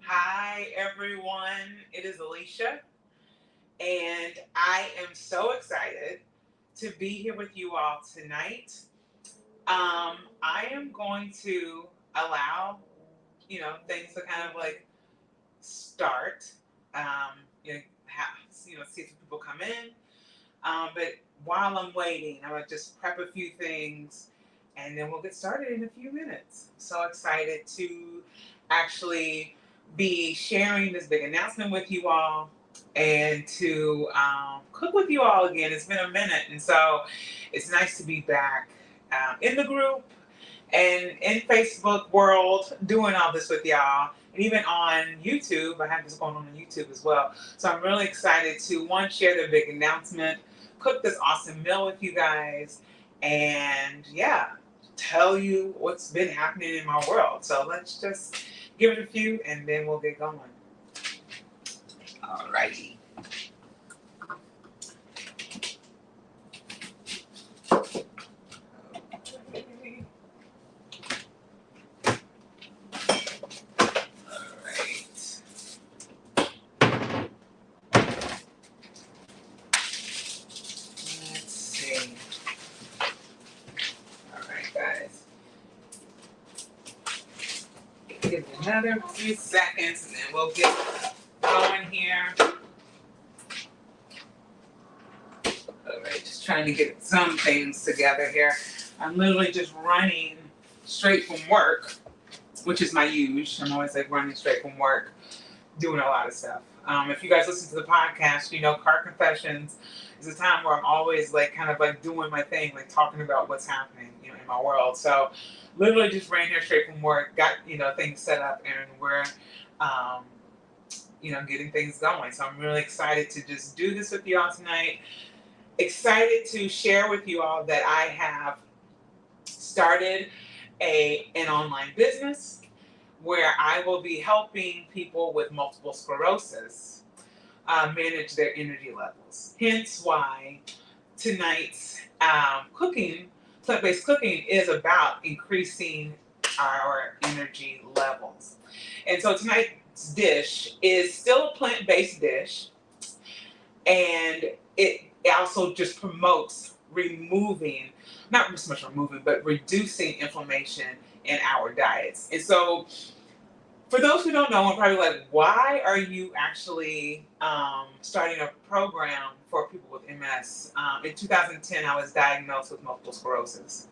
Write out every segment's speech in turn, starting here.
Hi, everyone. It is Alicia, and I am so excited to be here with you all tonight. I am going to allow, things to kind of like start. Um, see some people come in. But while I'm waiting, I'm gonna just prep a few things, and then we'll get started in a few minutes. So excited to actually be sharing this big announcement with you all and to cook with you all again. It's been a minute, and so it's nice to be back in the group and in Facebook world doing all this with y'all. And even on YouTube, I have this going on YouTube as well. So I'm really excited to one, share the big announcement, cook this awesome meal with you guys, and yeah, tell you what's been happening in my world. So let's just give it a few and then we'll get going. Alrighty. Okay. Alright. Let's see. Alright, guys. Give it another few seconds and then we'll get going here. Alright, just trying to get some things together here. I'm literally just running straight from work, which is my usual. I'm always like running straight from work, doing a lot of stuff. If you guys listen to the podcast, you know Car Confessions is a time where I'm always like kind of like doing my thing, like talking about what's happening, in my world. So literally just ran here straight from work, got things set up, and we're um, getting things going. So I'm really excited to just do this with you all tonight. Excited to share with you all that I have started an online business where I will be helping people with multiple sclerosis manage their energy levels. Hence why tonight's plant-based cooking, is about increasing our energy levels. And so tonight's dish is still a plant-based dish, and it also just promotes removing, not so much removing, but reducing inflammation in our diets. And so for those who don't know, I'm probably like, why are you actually starting a program for people with MS? In 2010, I was diagnosed with multiple sclerosis.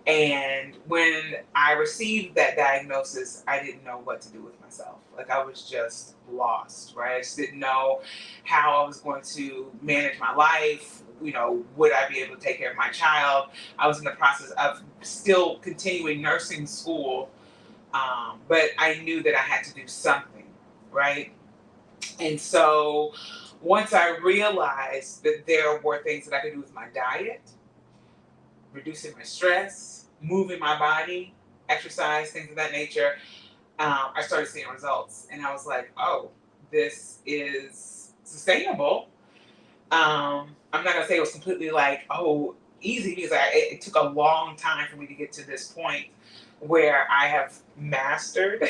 And when I received that diagnosis, I didn't know what to do with myself. Like, I was just lost, right? I just didn't know how I was going to manage my life. Would I be able to take care of my child? I was in the process of still continuing nursing school, but I knew that I had to do something, right? And so once I realized that there were things that I could do with my diet, reducing my stress, moving my body, exercise, things of that nature, I started seeing results. And I was like, oh, this is sustainable. I'm not going to say it was completely like, oh, easy, because it took a long time for me to get to this point where I have mastered,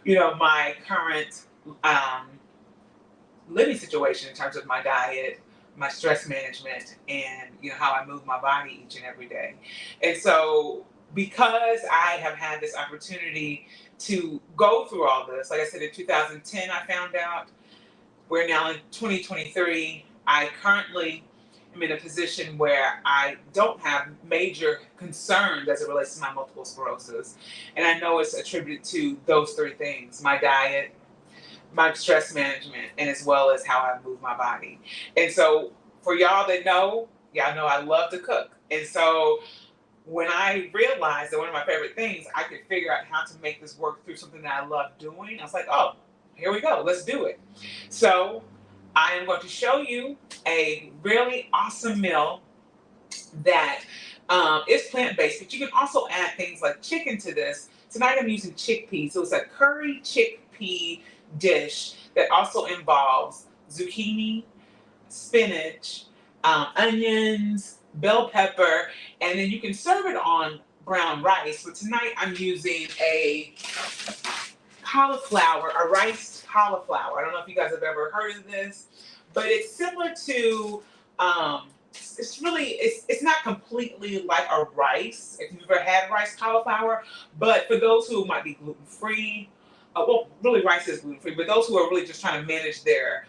my current living situation in terms of my diet, my stress management, and how I move my body each and every day. And so because I have had this opportunity to go through all this, like I said, in 2010 I found out. We're now in 2023. I currently am in a position where I don't have major concerns as it relates to my multiple sclerosis. And I know it's attributed to those three things: my diet, my stress management, and as well as how I move my body. And so for y'all that know, y'all know I love to cook. And so when I realized that one of my favorite things, I could figure out how to make this work through something that I love doing, I was like, oh, here we go, let's do it. So I am going to show you a really awesome meal that is plant-based, but you can also add things like chicken to this. Tonight I'm using chickpeas. So it's a curry chickpea dish that also involves zucchini, spinach, onions, bell pepper, and then you can serve it on brown rice. But tonight I'm using a cauliflower, a riced cauliflower. I don't know if you guys have ever heard of this, but it's similar to, it's not completely like a rice, if you've ever had rice cauliflower, but for those who might be gluten-free, well, really rice is gluten-free, but those who are really just trying to manage their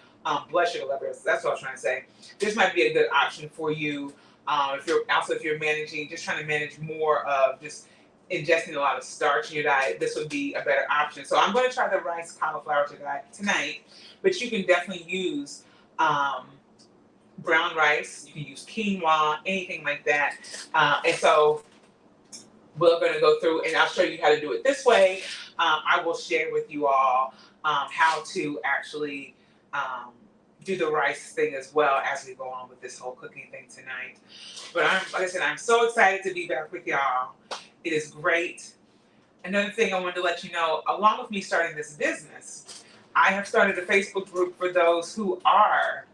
blood sugar levels, that's what I was trying to say, this might be a good option for you. If you're managing, just trying to manage more of just ingesting a lot of starch in your diet, this would be a better option. So I'm going to try the rice cauliflower tonight, but you can definitely use brown rice. You can use quinoa, anything like that. And so we're going to go through, and I'll show you how to do it this way. I will share with you all how to actually do the rice thing as well as we go on with this whole cooking thing tonight. But like I said, I'm so excited to be back with y'all. It is great. Another thing I wanted to let you know, along with me starting this business, I have started a Facebook group for those who are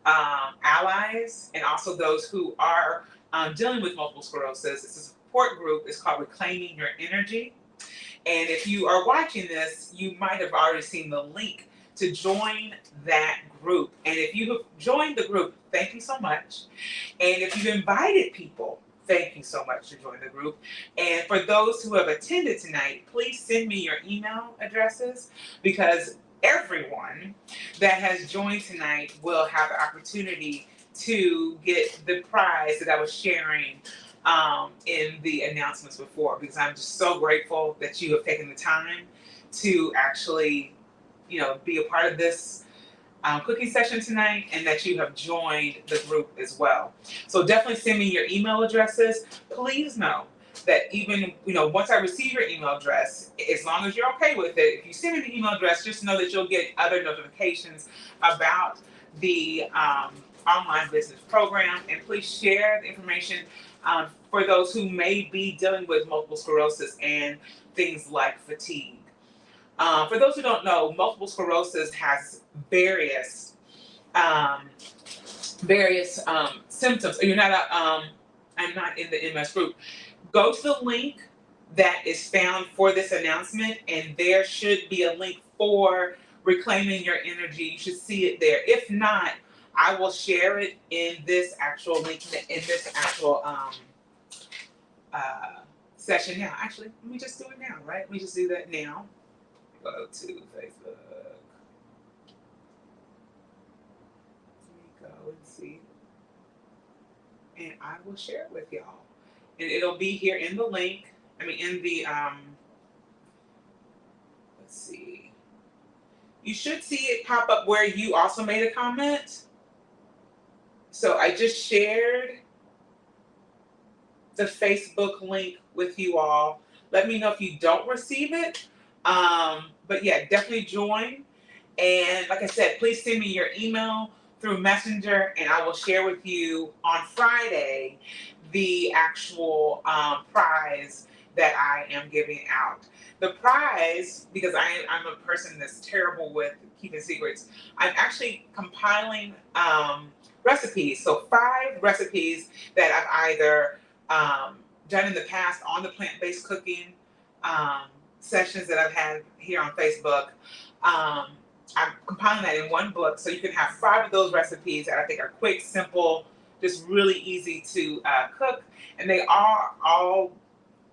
allies and also those who are dealing with multiple sclerosis. It's a support group. It's called Reclaiming Your Energy. And if you are watching this, you might have already seen the link to join that group. And if you have joined the group, thank you so much. And if you've invited people, thank you so much to join the group. And for those who have attended tonight, please send me your email addresses, because everyone that has joined tonight will have the opportunity to get the prize that I was sharing in the announcements before, because I'm just so grateful that you have taken the time to actually, be a part of this cooking session tonight, and that you have joined the group as well. So definitely send me your email addresses. Please know that even, once I receive your email address, as long as you're okay with it, if you send me the email address, just know that you'll get other notifications about the online business program. And please share the information for those who may be dealing with multiple sclerosis and things like fatigue. For those who don't know, multiple sclerosis has various symptoms. I'm not in the MS group. Go to the link that is found for this announcement, and there should be a link for Reclaiming Your Energy. You should see it there. If not, I will share it in this actual link, in this actual session now. Actually, let me just do it now, right? We just do that now. Go to Facebook. Let me go and see. And I will share it with y'all. And it'll be here in the link. In the, let's see. You should see it pop up where you also made a comment. So I just shared the Facebook link with you all. Let me know if you don't receive it. But yeah, definitely join. And like I said, please send me your email through Messenger, and I will share with you on Friday the actual prize that I am giving out. The prize, because I'm a person that's terrible with keeping secrets, I'm actually compiling recipes. So 5 recipes that I've either done in the past on the plant-based cooking sessions that I've had here on Facebook. I'm compiling that in one book, so you can have 5 of those recipes that I think are quick, simple, just really easy to cook. And they are all,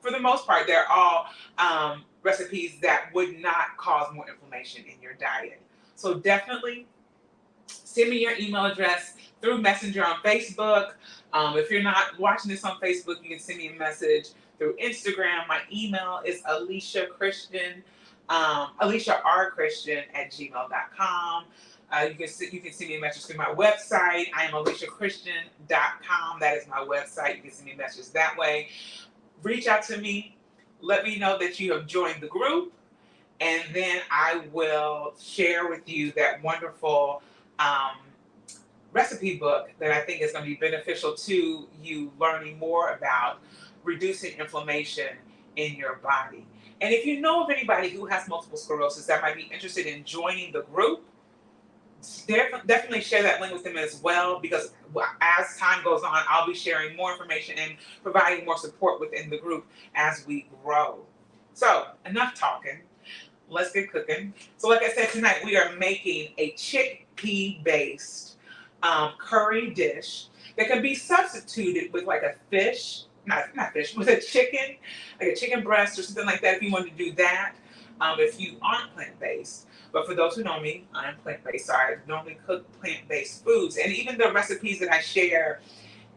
for the most part, they're all recipes that would not cause more inflammation in your diet. So definitely send me your email address through Messenger on Facebook. If you're not watching this on Facebook, you can send me a message through Instagram. My email is AliciaRChristian @gmail.com. You can send me a message through my website. I am AliciaChristian.com. That is my website. You can send me a message that way. Reach out to me. Let me know that you have joined the group, and then I will share with you that wonderful recipe book that I think is going to be beneficial to you learning more about reducing inflammation in your body. And if you know of anybody who has multiple sclerosis that might be interested in joining the group, definitely share that link with them as well, because as time goes on, I'll be sharing more information and providing more support within the group as we grow. So enough talking. let's get cooking. So like I said, tonight we are making a chickpea based curry dish that can be substituted with like a fish, not fish, with a chicken, like a chicken breast or something like that if you want to do that, if you aren't plant-based. But for those who know me, I'm plant-based, so I normally cook plant-based foods. And even the recipes that I share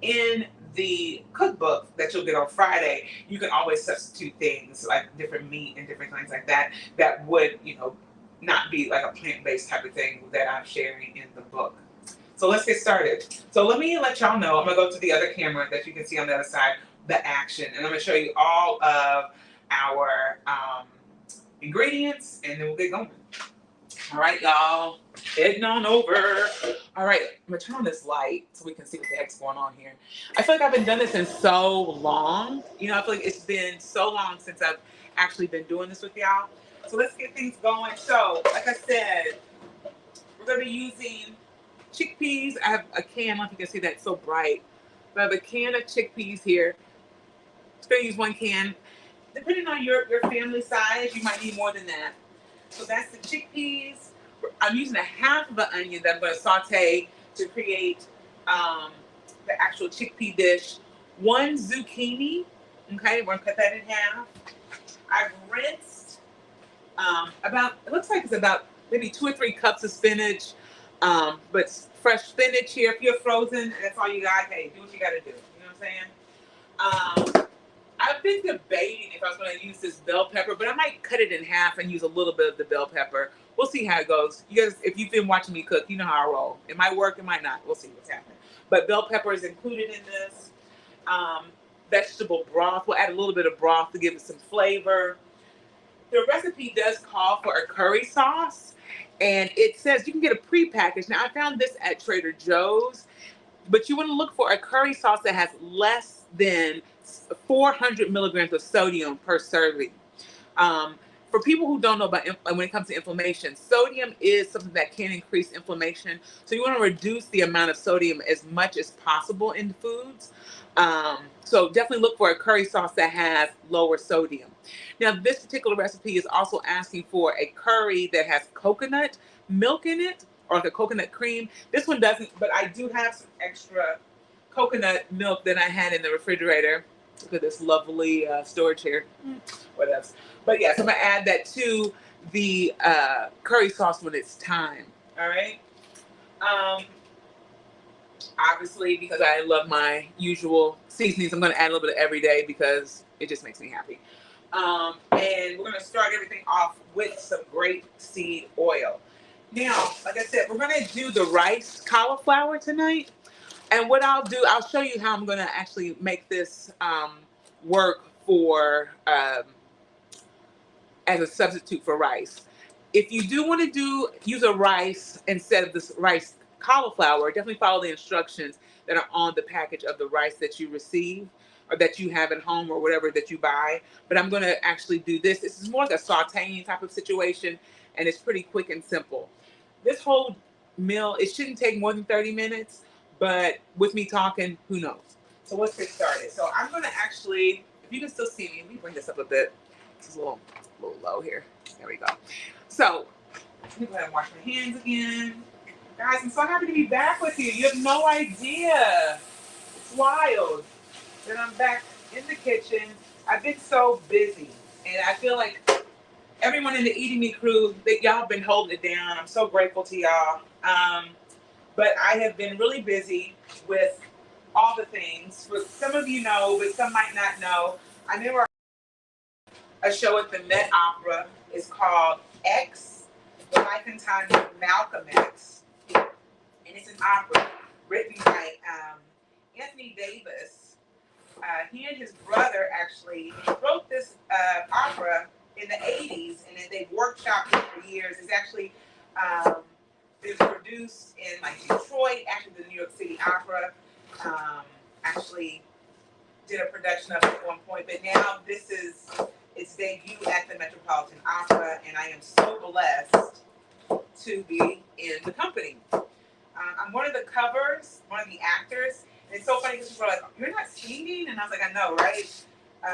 in the cookbook that you'll get on Friday, you can always substitute things like different meat and different things like that that would, not be like a plant-based type of thing that I'm sharing in the book. So let's get started. So let me let y'all know, I'm gonna go to the other camera that you can see on the other side, the action, and I'm gonna show you all of our ingredients, and then we'll get going. All right, y'all, heading on over. All right, I'm gonna turn on this light so we can see what the heck's going on here. I feel like I've been doing this in so long. I feel like it's been so long since I've actually been doing this with y'all. So let's get things going. So, like I said, we're gonna be using chickpeas. I have a can, I don't know if you can see that, it's so bright. But I have a can of chickpeas here. Just gonna use one can. Depending on your family size, you might need more than that. So that's the chickpeas. I'm using a half of an onion that I'm going to saute to create the actual chickpea dish. One zucchini. Okay, we're going to cut that in half. I've rinsed it looks like it's about maybe 2 or 3 cups of spinach, but fresh spinach here. If you're frozen, that's all you got. Hey, do what you got to do. You know what I'm saying? I've been debating if I was going to use this bell pepper, but I might cut it in half and use a little bit of the bell pepper. We'll see how it goes. You guys, if you've been watching me cook, you know how I roll. It might work, it might not. We'll see what's happening. But bell pepper is included in this. Vegetable broth. We'll add a little bit of broth to give it some flavor. The recipe does call for a curry sauce, and it says you can get a prepackaged. Now, I found this at Trader Joe's, but you want to look for a curry sauce that has less than 400 milligrams of sodium per serving. For people who don't know about when it comes to inflammation, sodium is something that can increase inflammation. So you want to reduce the amount of sodium as much as possible in foods. So definitely look for a curry sauce that has lower sodium. Now, this particular recipe is also asking for a curry that has coconut milk in it, or like a coconut cream. This one doesn't, but I do have some extra coconut milk that I had in the refrigerator. Look at this lovely storage here. What else? But yes, I'm gonna add that to the curry sauce when it's time. All right. Obviously, because I love my usual seasonings, I'm gonna add a little bit of every day because it just makes me happy. And we're gonna start everything off with some grapeseed oil. Now, like I said, we're gonna do the rice cauliflower tonight. And what I'll do, I'll show you how I'm going to actually make this work for as a substitute for rice. If you do want to use a rice instead of this rice cauliflower, definitely follow the instructions that are on the package of the rice that you receive or that you have at home or whatever that you buy. But I'm going to actually do this. This is more like a sauteing type of situation, and it's pretty quick and simple. This whole meal, it shouldn't take more than 30 minutes. But with me talking, who knows? So let's get started. So I'm going to actually, if you can still see me, let me bring this up a bit. It's a little low here. There we go. So let me go ahead and wash my hands again. Guys, I'm so happy to be back with you. You have no idea. It's wild that I'm back in the kitchen. I've been so busy. And I feel like everyone in the Eating Me crew, y'all have been holding it down. I'm so grateful to y'all. But I have been really busy with all the things. Some of you know, but some might not know. I remember a show at the Met Opera. It's called X, The Life and Times of Malcolm X. And it's an opera written by Anthony Davis. He and his brother actually wrote this opera in the 80s, and then they've workshopped it for years. It's actually... it was produced in like Detroit, actually the New York City Opera actually did a production of it at one point, but now this is its debut at the Metropolitan Opera, and I am so blessed to be in the company. I'm one of the covers, one of the actors, and it's so funny because people are like, "You're not singing?" And I was like, "I know, right?"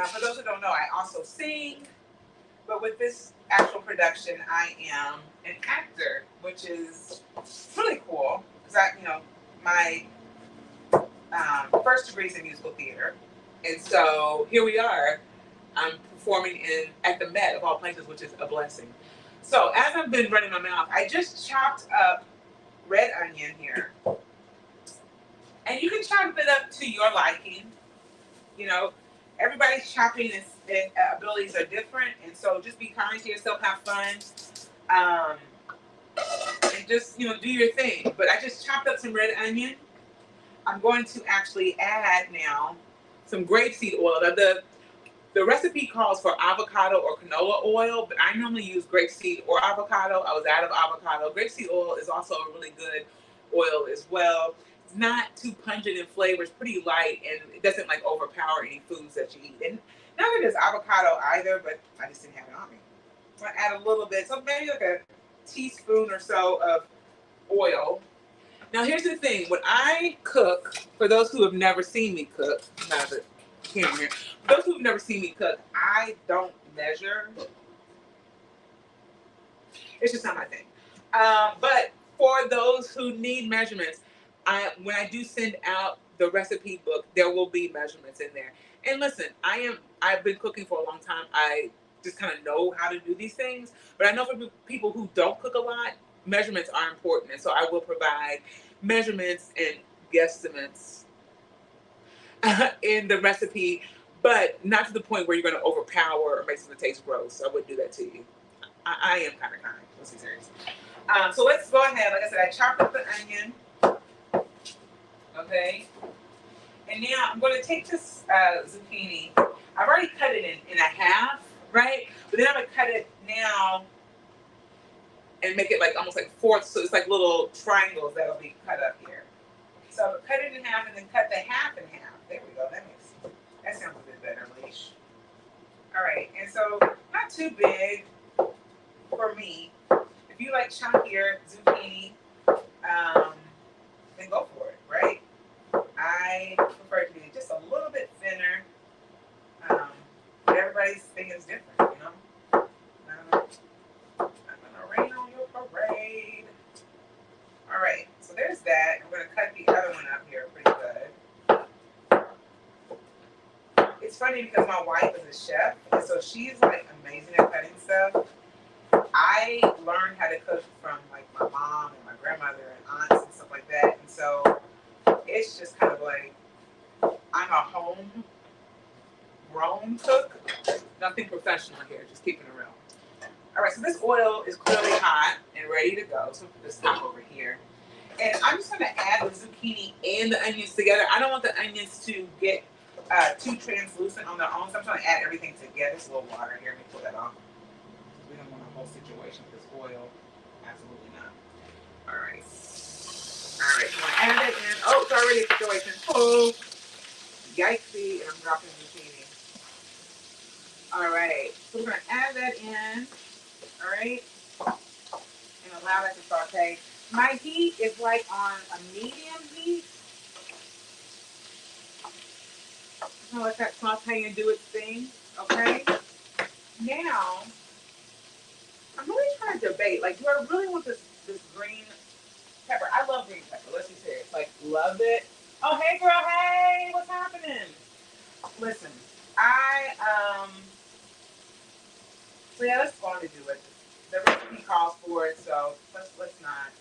For those who don't know, I also sing, but with this actual production, I am an actor, which is really cool because my first degree is in musical theater, and so here we are. I'm performing at the Met of all places, which is a blessing. So as I've been running my mouth, I just chopped up red onion here, and you can chop it up to your liking. You know, everybody's chopping and abilities are different, and so just be kind to yourself, have fun, um, and just do your thing. But I just chopped up some red onion. I'm going to actually add now some grapeseed oil. Now, the recipe calls for avocado or canola oil, but I normally use grapeseed or avocado. I was out of avocado. Grapeseed oil is also a really good oil as well. It's not too pungent in flavor. It's pretty light, and it doesn't like overpower any foods that you eat. And neither does avocado either, but I just didn't have it on me. So I add a little bit, so maybe like a teaspoon or so of oil. Now here's the thing: when I cook, for those who have never seen me cook, not the camera here. For those who have never seen me cook, I don't measure. It's just not my thing. But for those who need measurements, when I do send out the recipe book, there will be measurements in there. And listen, I've been cooking for a long time. I just kind of know how to do these things. But I know for people who don't cook a lot, measurements are important, and so I will provide measurements and guesstimates in the recipe, but not to the point where you're going to overpower or make something taste gross. I wouldn't do that to you. I am kind of kind. Let's be serious. So let's go ahead. Like I said, I chopped up the onion. Okay. And now I'm going to take this zucchini. I've already cut it in a half, right? But then I'm going to cut it now and make it like almost like fourths. So it's like little triangles that'll be cut up here. So I'm going to cut it in half and then cut the half in half. There we go. That sounds a bit better, Leash. All right. And so not too big for me. If you like chunkier zucchini, then go for it, right? I prefer it to be just a little bit thinner. But everybody's thing is different, I'm gonna rain on your parade. All right, so there's that. I'm gonna cut the other one up here pretty good. It's funny because my wife is a chef, and so she's like amazing at cutting stuff. I learned how to cook from like my mom and my grandmother and aunts and stuff like that, and so it's just kind of like I'm a homegrown cook, nothing professional here, just keeping it real. All right, so this oil is clearly hot and ready to go. So put this top over here, and I'm just going to add the zucchini and the onions together. I don't want the onions to get too translucent on their own, so I'm trying to add everything together. There's a little water here. Let me pull that off. We don't want a whole situation with this oil. Absolutely not. All right. All right, so I add it in. Oh, it's already a situation. Oh, yikesy, and I'm dropping zucchini. All right, so we're going to add that in. All right, and allow that to saute. My heat is like on a medium heat. I'm going to let that saute and do its thing. Okay, now I'm really trying to debate. Like, do I really want this green pepper? I love green pepper. Let's be serious. Like, love it. Oh, hey, girl. Hey, what's happening? Listen, so yeah, let's go on to do it. The recipe calls for it, so let's not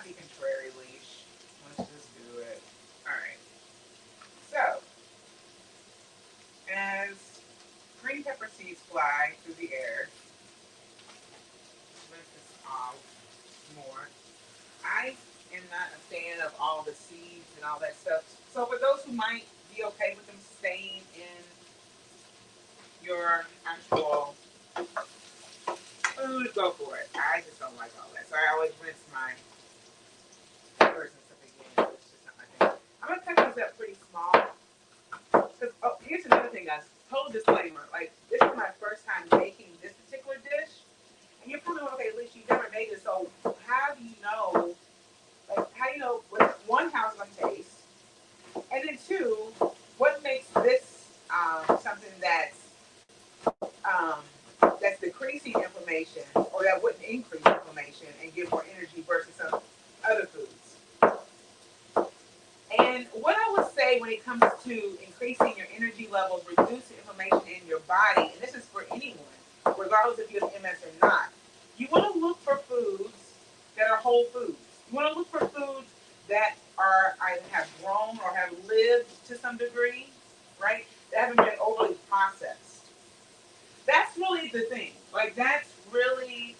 be contrary, Leash. Let's just do it. All right. So, as green pepper seeds fly through the air, rinse this off more. I am not a fan of all the seeds and all that stuff. So for those who might be okay with them staying in your actual food, go for it. I just don't like all that. So I always rinse my peppers and stuff again. It's just not my thing. I'm going to cut these up pretty small. Because, here's another thing, guys. Total disclaimer. Like, this is my first time making this particular dish. And you're probably okay, at least you've never made it. So how do you know, one, how it's going to taste? And then two, what makes this something that's decreasing inflammation, or that wouldn't increase inflammation and give more energy versus some other foods. And what I would say when it comes to increasing your energy levels, reducing inflammation in your body, and this is for anyone, regardless if you have MS or not, you want to look for foods that are whole foods. You want to look for foods that are either have grown or have lived to some degree, right? That haven't been overly processed. That's really the thing. Like, that's really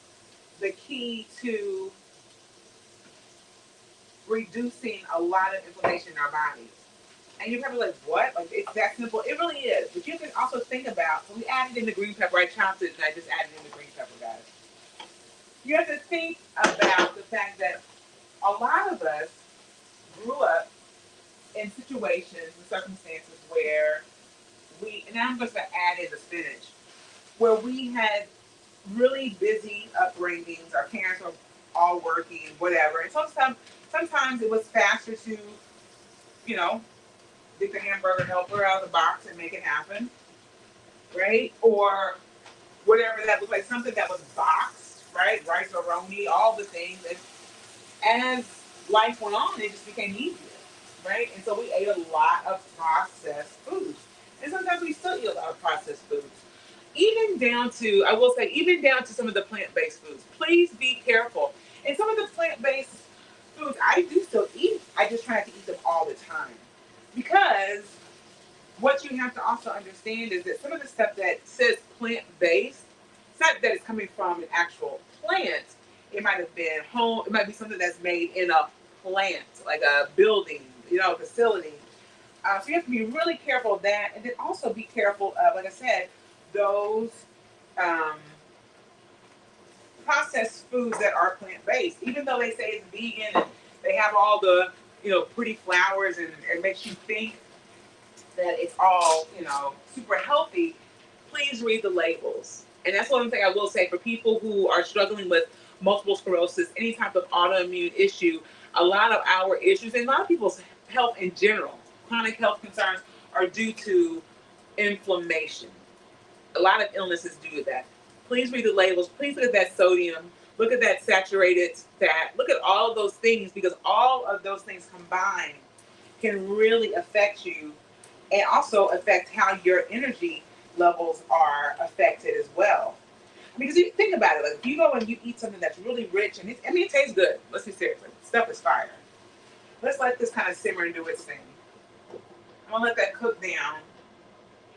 the key to reducing a lot of inflammation in our bodies. And you're probably like, what? Like, it's that simple. It really is. But you can also think about, so we added in the green pepper. I chopped it and I just added in the green pepper, guys. You have to think about the fact that a lot of us grew up in situations and circumstances where and I'm just going to add in the spinach, where we had really busy upbringings. Our parents were all working, whatever. And sometimes it was faster to, you know, get the hamburger helper out of the box and make it happen, right? Or whatever that was, like something that was boxed, right? Rice-A-Roni, all the things. And as life went on, it just became easier, right? And so we ate a lot of processed foods. And sometimes we still eat a lot of processed foods. Even down to, I will say, even down to some of the plant-based foods. Please be careful. And some of the plant-based foods I do still eat. I just try not to eat them all the time. Because what you have to also understand is that some of the stuff that says plant-based, it's not that it's coming from an actual plant. It might have been home. It might be something that's made in a plant, like a building, a facility. So you have to be really careful of that. And then also be careful of, like I said, those processed foods that are plant-based. Even though they say it's vegan and they have all the, pretty flowers and it makes you think that it's all, super healthy, please read the labels. And that's one thing I will say for people who are struggling with multiple sclerosis, any type of autoimmune issue, a lot of our issues and a lot of people's health in general, chronic health concerns are due to inflammation. A lot of illnesses due to that. Please read the labels. Please look at that sodium. Look at that saturated fat. Look at all of those things, because all of those things combined can really affect you and also affect how your energy levels are affected as well. Because if you think about it, like if you go and you eat something that's really rich and it tastes good. Let's be serious. Like, stuff is fire. Let's let this kind of simmer and do its thing. I'm gonna let that cook down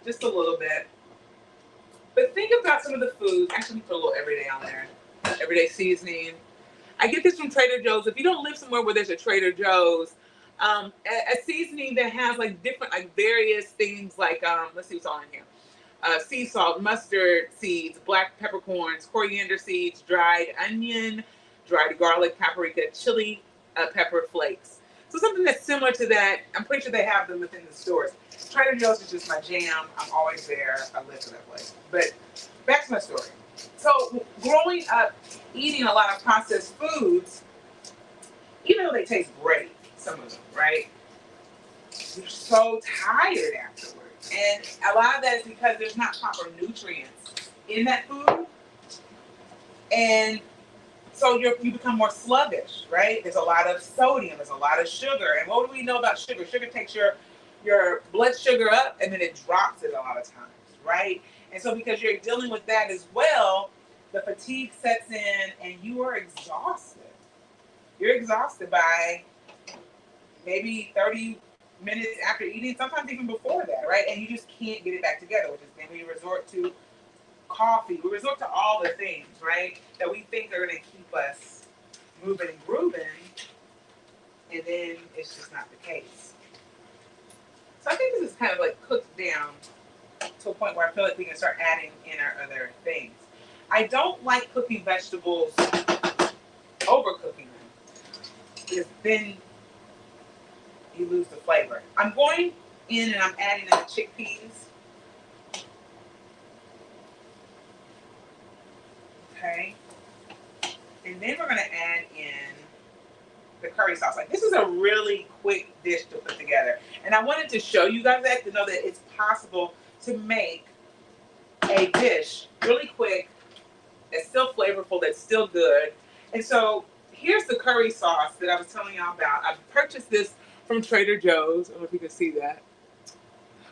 just a little bit. But think about some of the foods. Actually, put a little everyday on there. Everyday seasoning. I get this from Trader Joe's. If you don't live somewhere where there's a Trader Joe's, a seasoning that has like different, like various things, like let's see what's all in here. Sea salt, mustard seeds, black peppercorns, coriander seeds, dried onion, dried garlic, paprika, chili pepper flakes. So something that's similar to that. I'm pretty sure they have them within the stores. Trader Joe's is just my jam. I'm always there. I live for that place. But back to my story. So growing up, eating a lot of processed foods, even though they taste great, some of them, right? You're so tired afterwards. And a lot of that is because there's not proper nutrients in that food. And so you become more sluggish, right? There's a lot of sodium, there's a lot of sugar. And what do we know about sugar? Sugar takes your blood sugar up and then it drops it a lot of times, right? And so because you're dealing with that as well, the fatigue sets in and you are exhausted. You're exhausted by maybe 30 minutes after eating, sometimes even before that, right? And you just can't get it back together, which is then we resort to coffee. We resort to all the things, right, that we think are going to keep us moving and grooving, and then it's just not the case. So I think this is kind of like cooked down to a point where I feel like we can start adding in our other things. I don't like cooking vegetables, overcooking them, because then you lose the flavor. I'm going in and I'm adding in the chickpeas. Okay. And then we're going to add in the curry sauce. Like, this is a really quick dish to put together. And I wanted to show you guys that, to know that it's possible to make a dish really quick that's still flavorful, that's still good. And so here's the curry sauce that I was telling y'all about. I purchased this from Trader Joe's. I don't know if you can see that.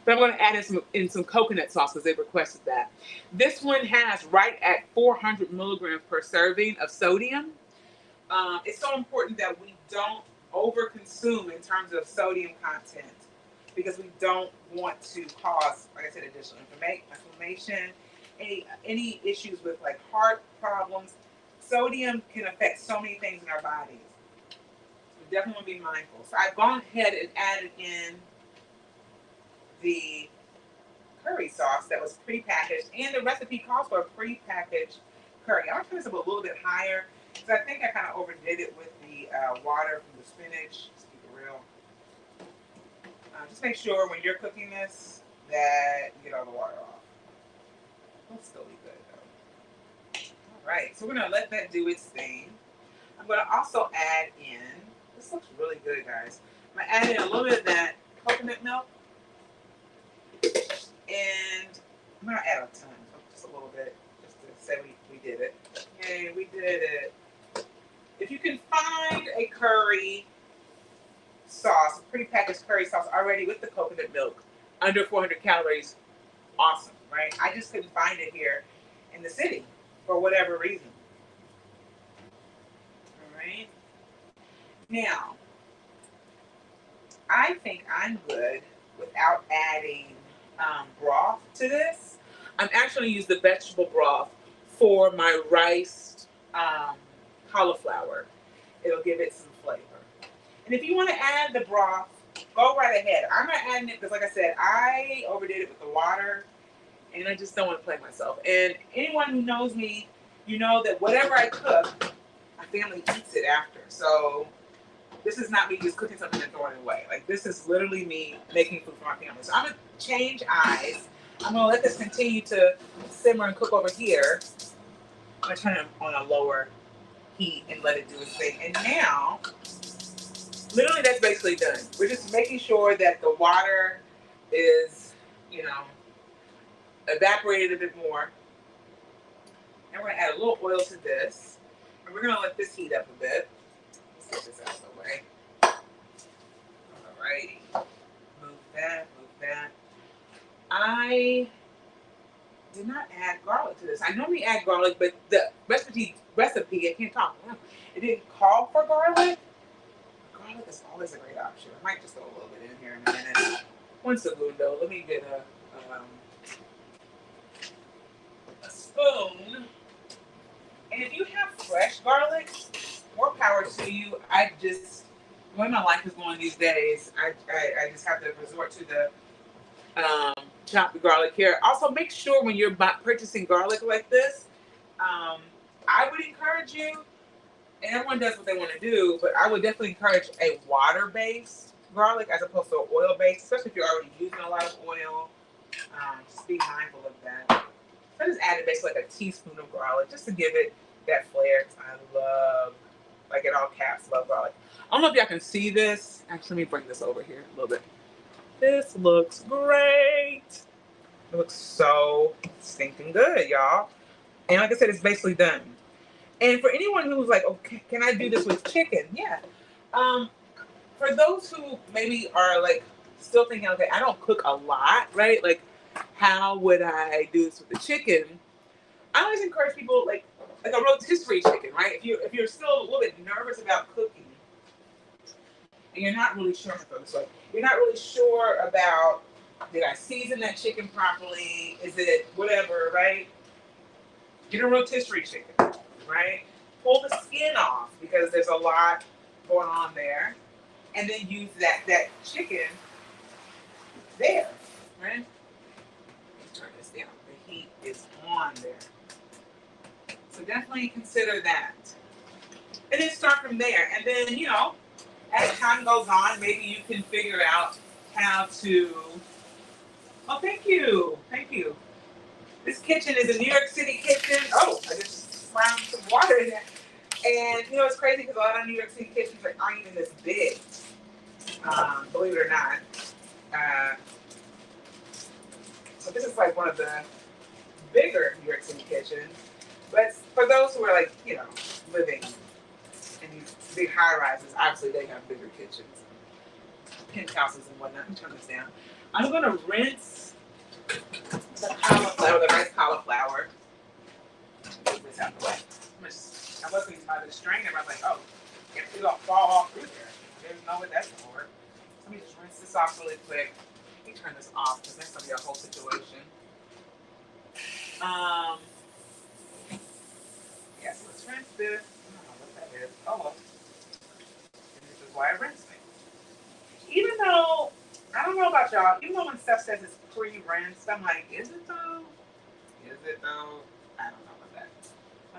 But I'm going to add in some coconut sauce because they requested that. This one has right at 400 milligrams per serving of sodium. It's so important that we don't overconsume in terms of sodium content because we don't want to cause, like I said, additional inflammation, any issues with like heart problems. Sodium can affect so many things in our bodies. We definitely want to be mindful. So I've gone ahead and added in the curry sauce that was prepackaged, and the recipe calls for a prepackaged curry. I'm gonna turn this up a little bit higher because I think I kind of overdid it with the water from the spinach. Let's keep it real. Just make sure when you're cooking this that you get all the water off. It'll still be good though. All right, so we're gonna let that do its thing. I'm gonna also add in. This looks really good, guys. I'm gonna add in a little bit of that coconut milk. And I'm gonna add a ton, just a little bit, just to say we did it. Yay, we did it. If you can find a curry sauce, a prepackaged curry sauce already with the coconut milk, under 400 calories, awesome, right? I just couldn't find it here in the city for whatever reason. All right. Now, I think I'm good without adding broth to this. I'm actually use the vegetable broth for my rice cauliflower. It'll give it some flavor. And if you want to add the broth, go right ahead. I'm not adding it because, like I said, I overdid it with the water, and I just don't want to play myself. And anyone who knows me, you know that whatever I cook, my family eats it after. So this is not me just cooking something and throwing it away. Like, this is literally me making food for my family. So I'm gonna change eyes. I'm gonna let this continue to simmer and cook over here. I'm gonna turn it on a lower heat and let it do its thing. And now, literally that's basically done. We're just making sure that the water is, evaporated a bit more. And we're gonna add a little oil to this. And we're gonna let this heat up a bit. Let's get this out of the way. Alrighty. Move that. I did not add garlic to this. I normally add garlic, but the recipe, I can't talk. It didn't call for garlic. Garlic is always a great option. I might just throw a little bit in here in a minute. One segundo. Let me get a spoon. And if you have fresh garlic, more power to you. The way my life is going these days, I just have to resort to the chopped garlic here. Also, make sure when you're purchasing garlic like this, I would encourage you, and everyone does what they want to do, but I would definitely encourage a water-based garlic as opposed to an oil-based, especially if you're already using a lot of oil. Just be mindful of that. So I just added basically like a teaspoon of garlic just to give it that flair. I love, like in all caps, love garlic. I don't know if y'all can see this. Actually, let me bring this over here a little bit. This looks great. It looks so stinking good, y'all. And like I said, it's basically done. And for anyone who's like, okay, can I do this with chicken? Yeah. For those who maybe are like still thinking, okay, I don't cook a lot, right? Like, how would I do this with the chicken? I always encourage people like a rotisserie chicken, right? If you're still a little bit nervous about cooking, and you're not really sure, you're not really sure about, did I season that chicken properly? Is it whatever, right? Get a rotisserie chicken, right? Pull the skin off because there's a lot going on there, and then use that chicken there, right? Let's turn this down. The heat is on there, so definitely consider that, and then start from there. And then as time goes on, maybe you can figure out how to. Oh, thank you. This kitchen is a New York City kitchen. Oh, I just found some water in there. And it's crazy because a lot of New York City kitchens aren't even this big, believe it or not. So this is like one of the bigger New York City kitchens. But for those who are like, living in these big high rises, obviously they have bigger kitchens, penthouses and whatnot. Let me turn this down. I'm gonna rinse the cauliflower, the rice cauliflower. Move this out the way. I was thinking about the strainer, but I was like, oh, it's gonna fall off through there. There's no way that's gonna work. Let me just rinse this off really quick. Let me turn this off because that's gonna be a whole situation. Yes, let's rinse this. I don't know what that is. Oh well. And this is why I rinse it. Even though I don't know about y'all, even though when stuff says it's pre-rinsed, I'm like, is it though? Is it though? I don't know about that.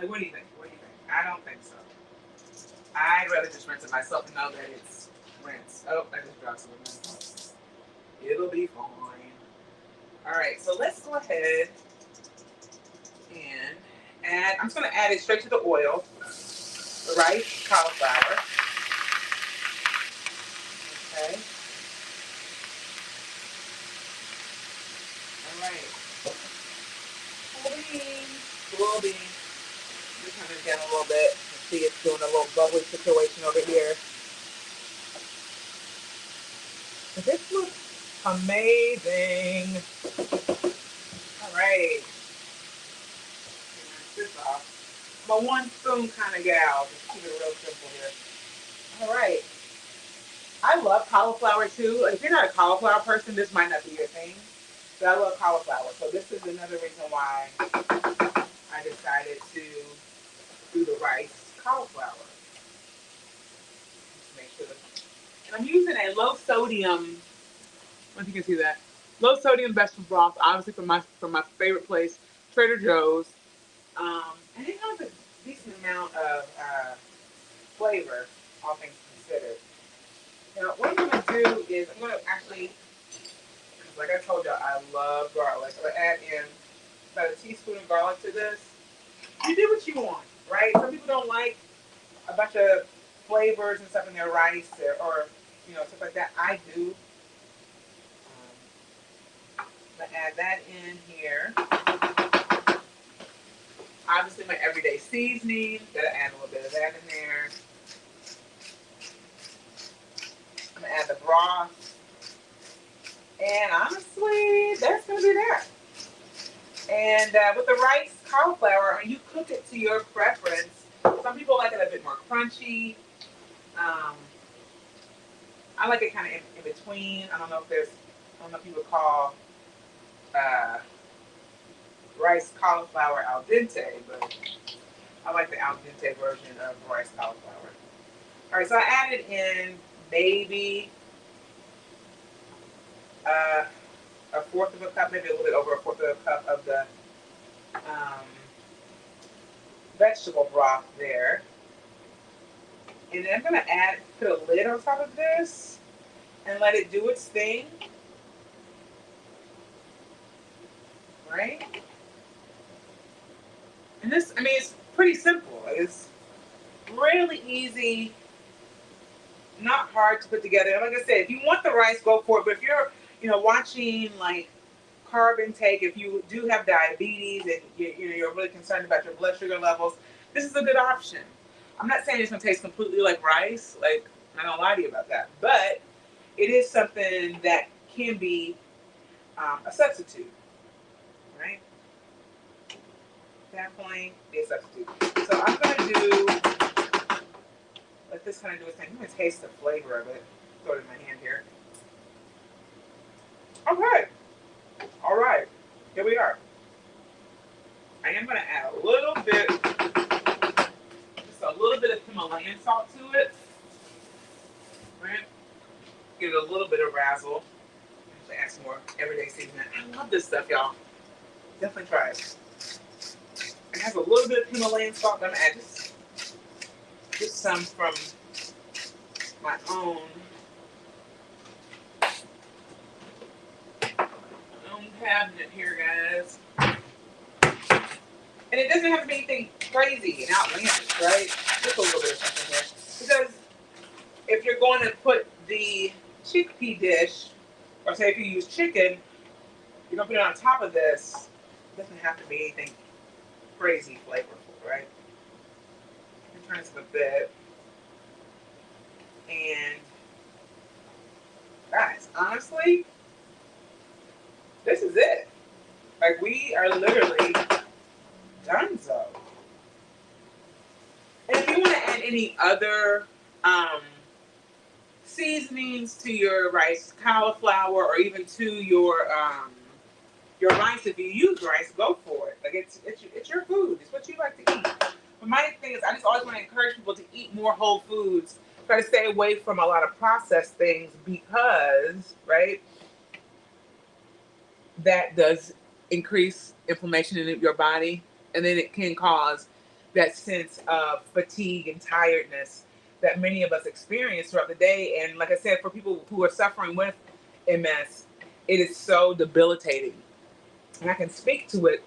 Like, what do you think? What do you think? I don't think so. I'd rather just rinse it myself and know that it's rinsed. Oh, I just dropped some of it. It'll be fine. All right, so let's go ahead and add. I'm just going to add it straight to the oil. The rice, cauliflower. Okay. All right. Full beans. Just turn it down a little bit. See, it's doing a little bubbly situation over here. This looks amazing. All right. This off. I'm a one spoon kind of gal. Just keep it real simple here. All right. I love cauliflower too. If you're not a cauliflower person, this might not be your thing. But I love cauliflower. So this is another reason why I decided to do the rice cauliflower. Make sure that, and I'm using a low sodium. I don't know if you can see that. Low sodium vegetable broth, obviously from my favorite place, Trader Joe's. And it has a decent amount of flavor, all things considered. Now, what I'm going to do is I'm going to actually, like I told y'all, I love garlic. I'm going to add in about a teaspoon of garlic to this. You do what you want, right? Some people don't like a bunch of flavors and stuff in their rice or stuff like that. I do. I'm going to add that in here. Obviously, my everyday seasoning. Gotta add a little bit of that in there. I'm gonna add the broth. And honestly, that's gonna be that. And with the rice cauliflower, you cook it to your preference. Some people like it a bit more crunchy. I like it kind of in between. I don't know if you would call rice cauliflower al dente, but I like the al dente version of rice cauliflower. All right, so I added in maybe a fourth of a cup, maybe a little bit over a fourth of a cup of the vegetable broth there. And then I'm gonna put a lid on top of this and let it do its thing. Right? And this, it's pretty simple. It's really easy, not hard to put together. Like I said, if you want the rice, go for it. But if you're, watching like carb intake, if you do have diabetes and you're really concerned about your blood sugar levels, this is a good option. I'm not saying it's gonna taste completely like rice. Like, I don't lie to you about that. But it is something that can be a substitute, right? Definitely be a substitute. So I'm gonna let this kind of do its thing. I'm gonna taste the flavor of it. Throw it in my hand here. Okay. All right. Here we are. I am gonna add a little bit of Himalayan salt to it. Right? Give it a little bit of razzle. Actually add some more everyday seasoning. I love this stuff, y'all. Definitely try it. It has a little bit of Himalayan salt. I'm gonna add just some from my own cabinet here, guys. And it doesn't have to be anything crazy and outlandish, right? Just a little bit of something here. Because if you're going to put the chickpea dish, or say if you use chicken, you're going to put it on top of this, it doesn't have to be anything crazy flavorful. right? Return to the bed. And guys, honestly, this is it. Like, we are literally done so. And if you want to add any other seasonings to your rice, cauliflower, or even to your rice, if you use rice, go for it. Like, it's your food. It's what you like to eat. But my thing is, I just always want to encourage people to eat more whole foods. Try to stay away from a lot of processed things because, right, that does increase inflammation in your body, and then it can cause that sense of fatigue and tiredness that many of us experience throughout the day. And like I said, for people who are suffering with MS, it is so debilitating. And I can speak to it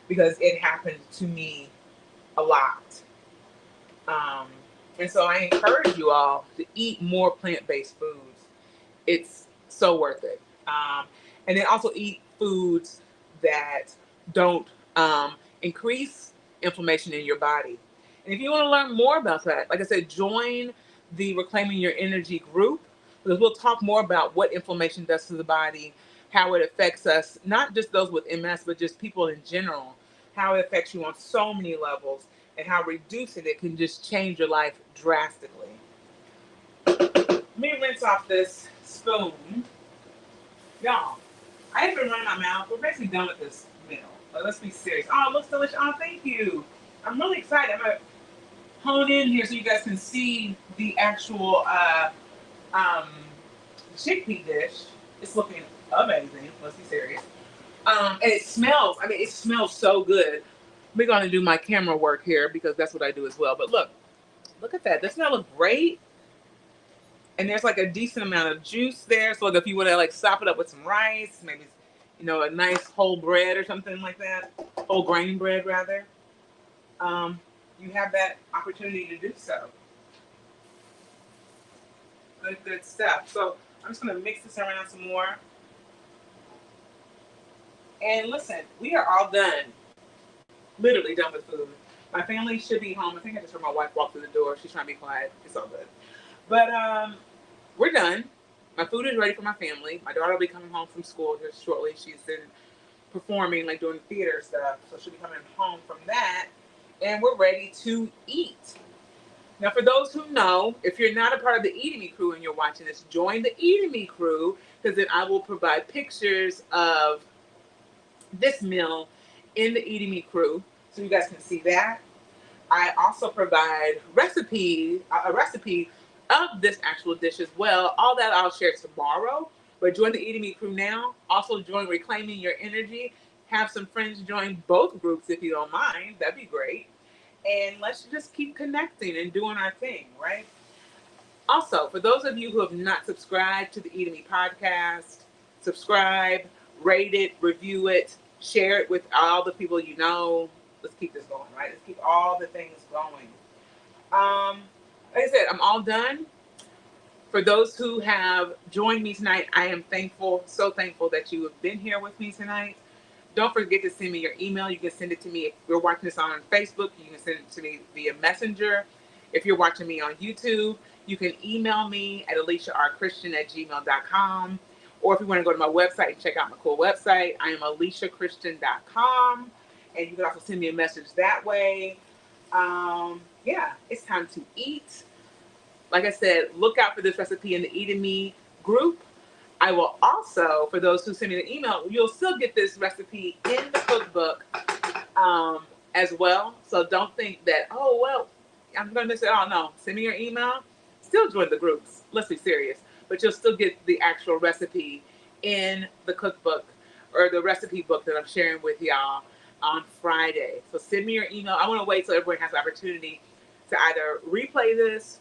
because it happened to me a lot. And so I encourage you all to eat more plant-based foods. It's so worth it. And then also eat foods that don't increase inflammation in your body. And if you want to learn more about that, like I said, join the Reclaiming Your Energy group, because we'll talk more about what inflammation does to the body, how it affects us, not just those with MS, but just people in general, how it affects you on so many levels, and how reducing it can just change your life drastically. Let me rinse off this spoon. Y'all, I have been running my mouth. We're basically done with this meal. But let's be serious. Oh, it looks delicious. Oh, thank you. I'm really excited. I'm going to hone in here so you guys can see the actual chickpea dish. It's looking amazing. Let's be serious. And it smells. I mean, it smells so good. We're going to do my camera work here because that's what I do as well. But look at that. Doesn't that look great? And there's like a decent amount of juice there. So like if you want to like sop it up with some rice, maybe, a nice whole bread or something like that, whole grain bread rather, you have that opportunity to do so. Good stuff. So I'm just going to mix this around some more. And listen, we are all done. Literally done with food. My family should be home. I think I just heard my wife walk through the door. She's trying to be quiet. It's all good. But we're done. My food is ready for my family. My daughter will be coming home from school here shortly. She's been performing, like doing theater stuff. So she'll be coming home from that. And we're ready to eat. Now, for those who know, if you're not a part of the Eating Me crew and you're watching this, join the Eating Me crew, because then I will provide pictures of this meal in the Eating Me crew so you guys can see that. I also provide a recipe of this actual dish as well. All that I'll share tomorrow. But join the Eating Me crew now. Also join Reclaiming Your Energy. Have some friends join both groups if you don't mind. That'd be great. And let's just keep connecting and doing our thing, right? Also, for those of you who have not subscribed to the Eating Me podcast, subscribe, rate it, review it, share it with all the people you know. Let's keep this going, right? Let's keep all the things going. Like I said, I'm all done. For those who have joined me tonight, I am thankful, so thankful that you have been here with me tonight. Don't forget to send me your email. You can send it to me if you're watching this on Facebook. You can send it to me via Messenger. If you're watching me on YouTube, you can email me at aliciarchristian@gmail.com. Or if you want to go to my website and check out my cool website, I am aliciachristian.com. And you can also send me a message that way. Yeah, it's time to eat. Like I said, look out for this recipe in the Eating Me group. I will also, for those who send me the email, you'll still get this recipe in the cookbook as well. So don't think that, oh, well, I'm going to miss it. Oh, no. Send me your email. Still join the groups. Let's be serious. But you'll still get the actual recipe in the cookbook or the recipe book that I'm sharing with y'all on Friday. So send me your email. I want to wait till everyone has the opportunity to either replay this,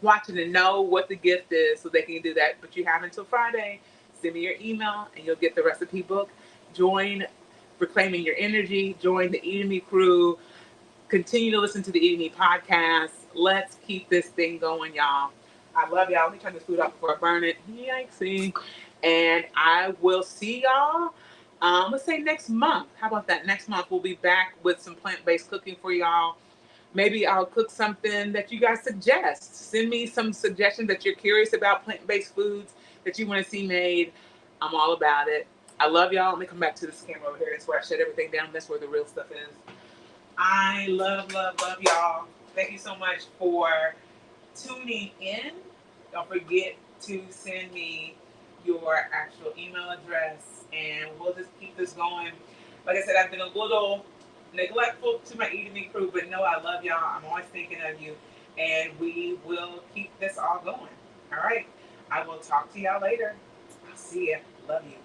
watch it, and know what the gift is so they can do that. But you have until Friday. Send me your email and you'll get the recipe book. Join Reclaiming Your Energy. Join the Eating Me crew. Continue to listen to the Eating Me podcast. Let's keep this thing going, y'all. I love y'all. Let me turn this food off before I burn it. Yikesy. And I will see y'all let's say next month. How about that? Next month we'll be back with some plant-based cooking for y'all. Maybe I'll cook something that you guys suggest. Send me some suggestions that you're curious about plant-based foods that you want to see made. I'm all about it. I love y'all. Let me come back to this camera over here. That's where I shut everything down. That's where the real stuff is. I love, love, love y'all. Thank you so much for tuning in. Don't forget to send me your actual email address and we'll just keep this going. Like I said, I've been a little neglectful to my evening crew, but no, I love y'all. I'm always thinking of you. And we will keep this all going. All right. I will talk to y'all later. I'll see ya. Love you.